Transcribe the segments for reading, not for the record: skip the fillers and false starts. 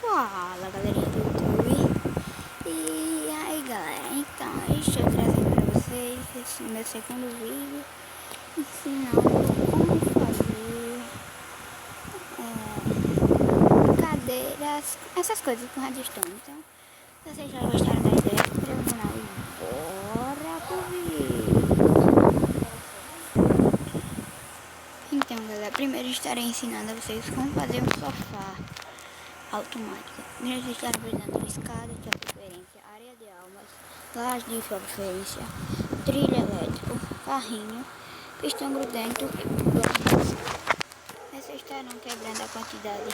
Fala galerinha do YouTube. E aí galera, então eu estou trazendo para vocês esse meu segundo vídeo ensinando como fazer cadeiras, essas coisas com redstone. Então, se vocês já gostaram da ideia, se inscreva no canal e bora pro vídeo. Então galera, primeiro estarei ensinando a vocês como fazer um sofá automática. Nós estamos precisando de escada de sua preferência, área de almas, laje de sua preferência, trilho elétrico, carrinho, pistão grudento e blocos. Vocês estarão quebrando a quantidade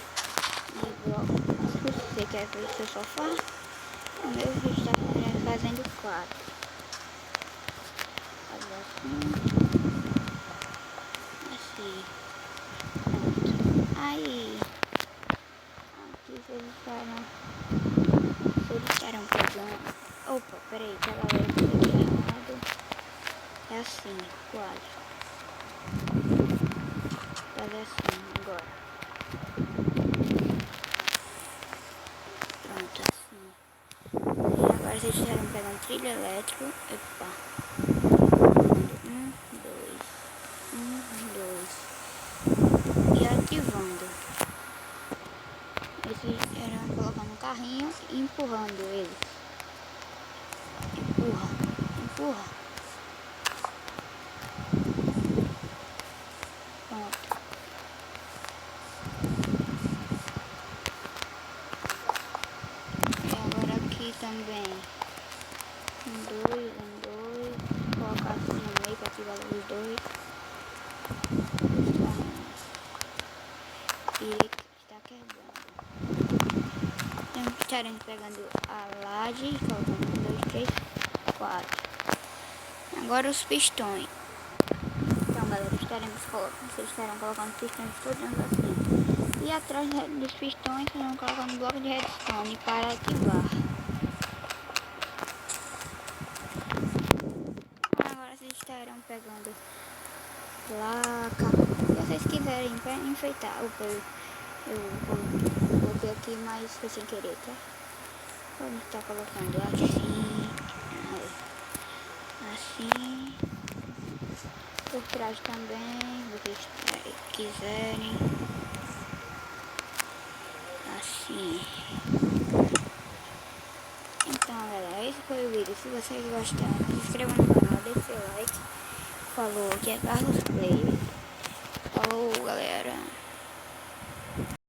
de blocos que você quer fazer o seu sofá. O meu está fazendo 4. Assim. Pronto. Aí eles estarão pegando. Opa, peraí, que a galera pegou errado. É assim, quase. Fazer assim agora. Pronto, assim. E agora vocês estarão pegando trilho elétrico. Opa. 1, 2. E ativando. Vocês irão colocar no carrinho e empurrando ele. Empurra, empurra. Pronto. E agora aqui também. 1, 2, 1, 2. Colocar assim no meio para ativar os dois. E está quebrando. Então estaremos pegando a laje, colocando 1, 2, 3, 4. Agora os pistões. Então galera, vocês estarão colocando os pistões todos assim. E atrás dos pistões estarão colocando um bloco de redstone para ativar. Agora vocês estarão pegando placa. Se vocês quiserem enfeitar, eu coloquei aqui, mas foi sem querer, tá? Pode estar colocando assim, assim, por trás também, se vocês quiserem, assim. Então galera, esse foi o vídeo. Se vocês gostaram, se inscreva no canal, deixe seu like. Falou, aqui é Carlos Play. Falou galera.